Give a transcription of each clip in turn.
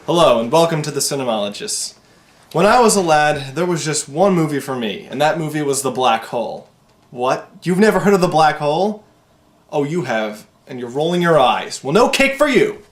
Hello and welcome to The Cinemologists. When I was a lad, there was just one movie for me, and that movie was The Black Hole. What? You've never heard of The Black Hole? Oh, you have, and you're rolling your eyes. Well, no cake for you!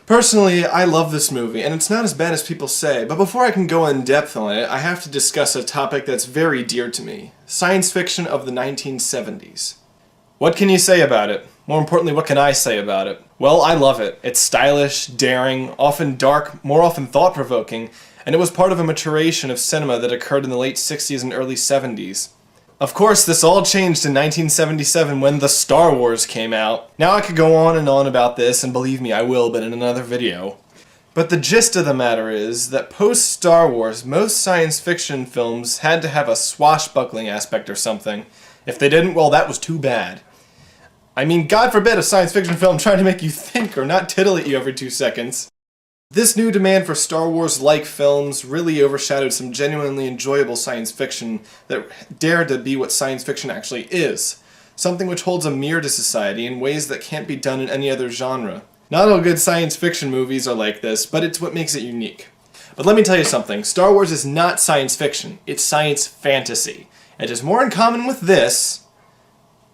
Personally, I love this movie, and it's not as bad as people say, but before I can go in depth on it, I have to discuss a topic that's very dear to me. Science fiction of the 1970s. What can you say about it? More importantly, what can I say about it? Well, I love it. It's stylish, daring, often dark, more often thought-provoking, and it was part of a maturation of cinema that occurred in the late 60s and early 70s. Of course, this all changed in 1977 when the Star Wars came out. Now I could go on and on about this, and believe me, I will, but in another video. But the gist of the matter is that post-Star Wars, most science fiction films had to have a swashbuckling aspect or something. If they didn't, well, that was too bad. I mean, God forbid a science fiction film trying to make you think or not tittle at you every 2 seconds. This new demand for Star Wars-like films really overshadowed some genuinely enjoyable science fiction that dared to be what science fiction actually is. Something which holds a mirror to society in ways that can't be done in any other genre. Not all good science fiction movies are like this, but it's what makes it unique. But let me tell you something, Star Wars is not science fiction, it's science fantasy. It has more in common with this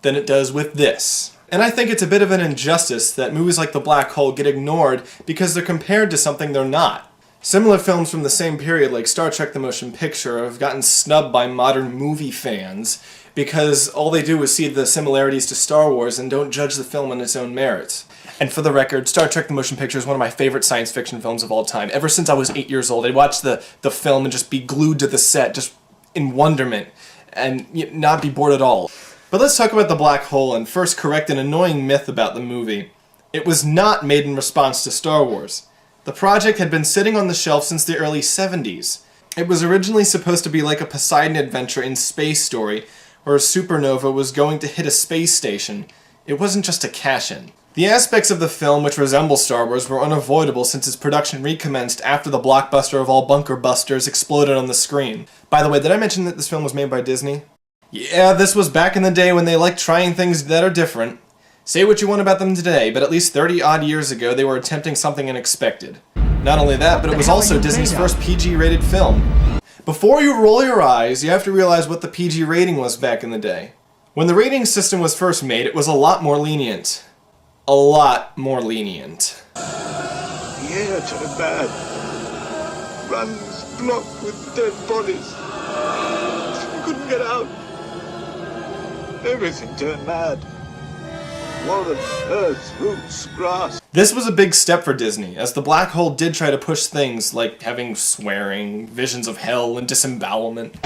than it does with this. And I think it's a bit of an injustice that movies like The Black Hole get ignored because they're compared to something they're not. Similar films from the same period, like Star Trek the Motion Picture, have gotten snubbed by modern movie fans because all they do is see the similarities to Star Wars and don't judge the film on its own merits. And for the record, Star Trek the Motion Picture is one of my favorite science fiction films of all time. Ever since I was 8 years old, I'd watch the film and just be glued to the set, just in wonderment, and not be bored at all. But let's talk about The Black Hole and first correct an annoying myth about the movie. It was not made in response to Star Wars. The project had been sitting on the shelf since the early 70s. It was originally supposed to be like a Poseidon adventure in space story, where a supernova was going to hit a space station. It wasn't just a cash-in. The aspects of the film which resemble Star Wars were unavoidable since its production recommenced after the blockbuster of all bunker busters exploded on the screen. By the way, did I mention that this film was made by Disney? Yeah, this was back in the day when they liked trying things that are different. Say what you want about them today, but at least 30-odd years ago they were attempting something unexpected. Not only that, but it was also Disney's first PG-rated film. Before you roll your eyes, you have to realize what the PG rating was back in the day. When the rating system was first made, it was a lot more lenient. A lot more lenient. The air turned bad. Runs blocked with dead bodies. We couldn't get out. Everything turned mad. Water, earth, roots, grass. This was a big step for Disney, as The Black Hole did try to push things like having swearing, visions of hell, and disembowelment.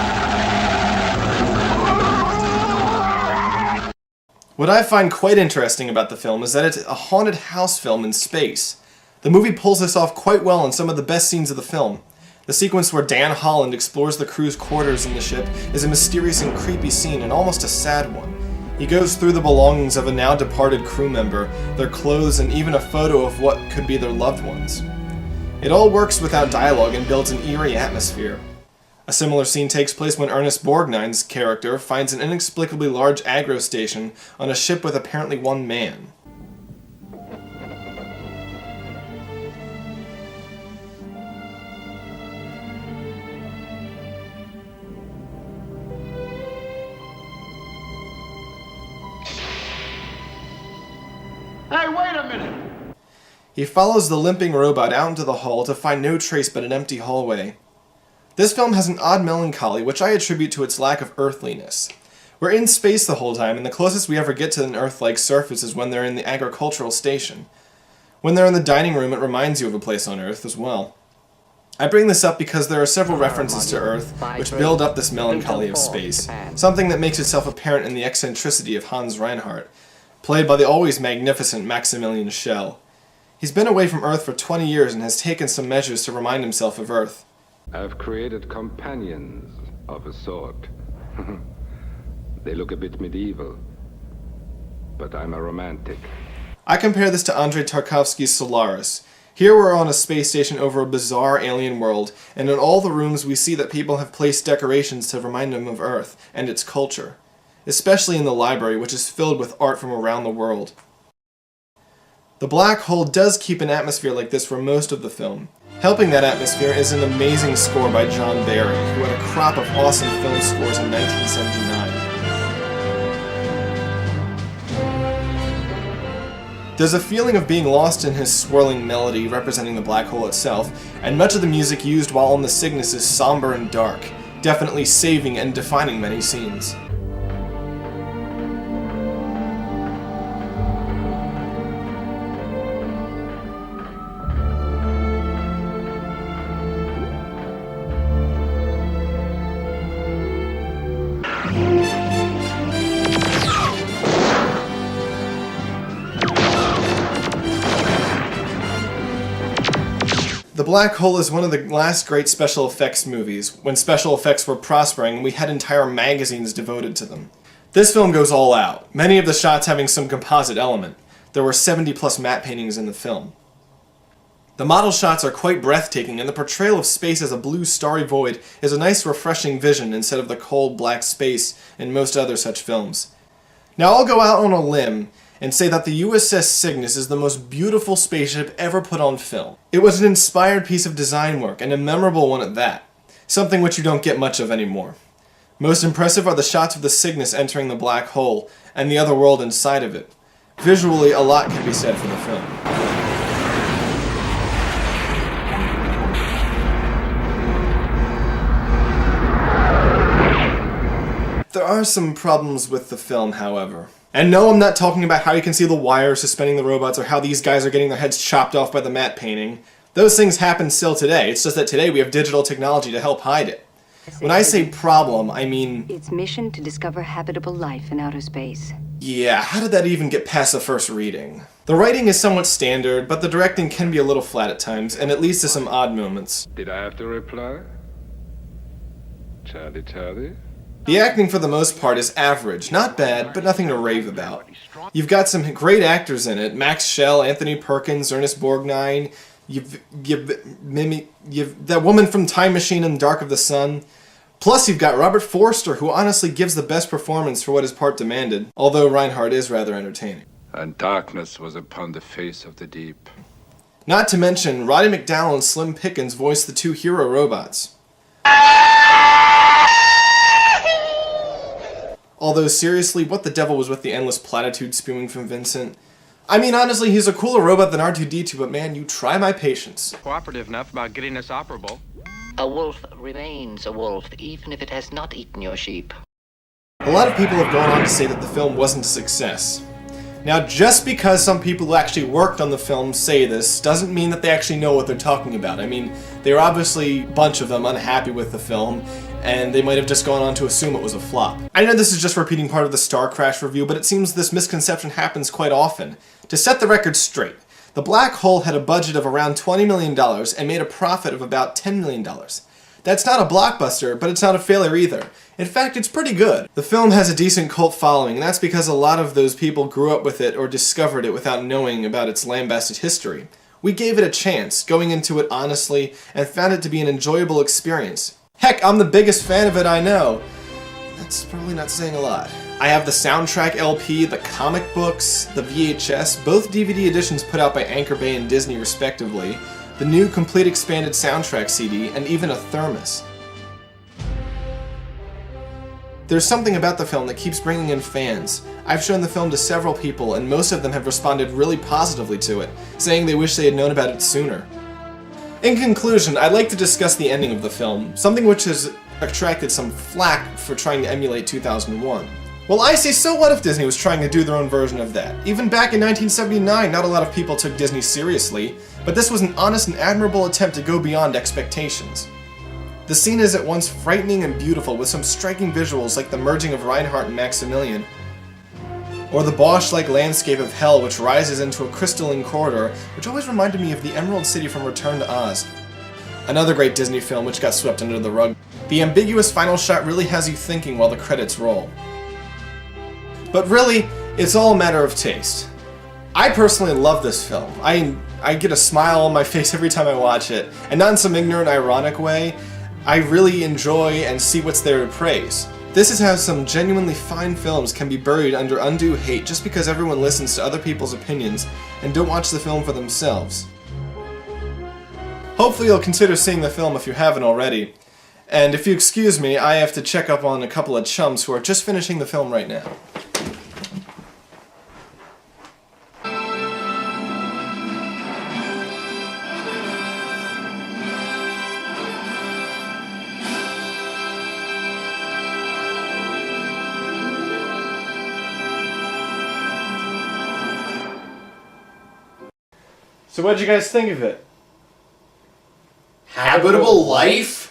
What I find quite interesting about the film is that it's a haunted house film in space. The movie pulls this off quite well in some of the best scenes of the film. The sequence where Dan Holland explores the crew's quarters in the ship is a mysterious and creepy scene and almost a sad one. He goes through the belongings of a now departed crew member, their clothes, and even a photo of what could be their loved ones. It all works without dialogue and builds an eerie atmosphere. A similar scene takes place when Ernest Borgnine's character finds an inexplicably large aggro station on a ship with apparently one man. Hey, wait a minute! He follows the limping robot out into the hall to find no trace but an empty hallway. This film has an odd melancholy, which I attribute to its lack of earthliness. We're in space the whole time, and the closest we ever get to an Earth-like surface is when they're in the agricultural station. When they're in the dining room, it reminds you of a place on Earth as well. I bring this up because there are several references to Earth which build up this melancholy of space, something that makes itself apparent in the eccentricity of Hans Reinhardt, played by the always magnificent Maximilian Schell. He's been away from Earth for 20 years and has taken some measures to remind himself of Earth. I've created companions of a sort. They look a bit medieval, but I'm a romantic. I compare this to Andrei Tarkovsky's Solaris. Here we're on a space station over a bizarre alien world, and in all the rooms we see that people have placed decorations to remind them of Earth and its culture. especially in the library, which is filled with art from around the world. The black hole does keep an atmosphere like this for most of the film. Helping that atmosphere is an amazing score by John Barry, who had a crop of awesome film scores in 1979. There's a feeling of being lost in his swirling melody representing the black hole itself, and much of the music used while on the Cygnus is somber and dark, definitely saving and defining many scenes. The Black Hole is one of the last great special effects movies, when special effects were prospering and we had entire magazines devoted to them. This film goes all out, many of the shots having some composite element. There were 70 plus matte paintings in the film. The model shots are quite breathtaking, and the portrayal of space as a blue starry void is a nice refreshing vision instead of the cold black space in most other such films. Now I'll go out on a limb and say that the USS Cygnus is the most beautiful spaceship ever put on film. It was an inspired piece of design work, and a memorable one at that, something which you don't get much of anymore. Most impressive are the shots of the Cygnus entering the black hole, and the other world inside of it. Visually, a lot can be said for the film. There are some problems with the film, however. And no, I'm not talking about how you can see the wires suspending the robots or how these guys are getting their heads chopped off by the matte painting. Those things happen still today, it's just that today we have digital technology to help hide it. When I say problem, I mean... its mission to discover habitable life in outer space. Yeah, how did that even get past the first reading? The writing is somewhat standard, but the directing can be a little flat at times, and it leads to some odd moments. Did I have to reply? Charlie? The acting for the most part is average, not bad, but nothing to rave about. You've got some great actors in it, Max Schell, Anthony Perkins, Ernest Borgnine, you've that woman from Time Machine and Dark of the Sun. Plus you've got Robert Forster, who honestly gives the best performance for what his part demanded, although Reinhardt is rather entertaining. And darkness was upon the face of the deep. Not to mention, Roddy McDowall and Slim Pickens voiced the two hero robots. Although seriously, what the devil was with the endless platitude spewing from Vincent? I mean, honestly, he's a cooler robot than R2-D2, but man, you try my patience. Cooperative enough about getting us operable. A wolf remains a wolf, even if it has not eaten your sheep. A lot of people have gone on to say that the film wasn't a success. Now, just because some people who actually worked on the film say this, doesn't mean that they actually know what they're talking about. I mean, they were obviously, a bunch of them, unhappy with the film, and they might have just gone on to assume it was a flop. I know this is just repeating part of the Star Crash review, but it seems this misconception happens quite often. To set the record straight, The Black Hole had a budget of around $20 million and made a profit of about $10 million. That's not a blockbuster, but it's not a failure either. In fact, it's pretty good. The film has a decent cult following, and that's because a lot of those people grew up with it or discovered it without knowing about its lambasted history. We gave it a chance, going into it honestly, and found it to be an enjoyable experience. Heck, I'm the biggest fan of it I know. That's probably not saying a lot. I have the soundtrack LP, the comic books, the VHS, both DVD editions put out by Anchor Bay and Disney respectively, the new complete expanded soundtrack CD, and even a thermos. There's something about the film that keeps bringing in fans. I've shown the film to several people, and most of them have responded really positively to it, saying they wish they had known about it sooner. In conclusion, I'd like to discuss the ending of the film, something which has attracted some flack for trying to emulate 2001. Well, I say, so what if Disney was trying to do their own version of that? Even back in 1979, not a lot of people took Disney seriously, but this was an honest and admirable attempt to go beyond expectations. The scene is at once frightening and beautiful, with some striking visuals like the merging of Reinhardt and Maximilian, or the Bosch-like landscape of hell which rises into a crystalline corridor, which always reminded me of the Emerald City from Return to Oz. Another great Disney film which got swept under the rug. The ambiguous final shot really has you thinking while the credits roll. But really, it's all a matter of taste. I personally love this film. I get a smile on my face every time I watch it, and not in some ignorant, ironic way. I really enjoy and see what's there to praise. This is how some genuinely fine films can be buried under undue hate just because everyone listens to other people's opinions and don't watch the film for themselves. Hopefully you'll consider seeing the film if you haven't already. And if you excuse me, I have to check up on a couple of chums who are just finishing the film right now. So what'd you guys think of it? Habitable life?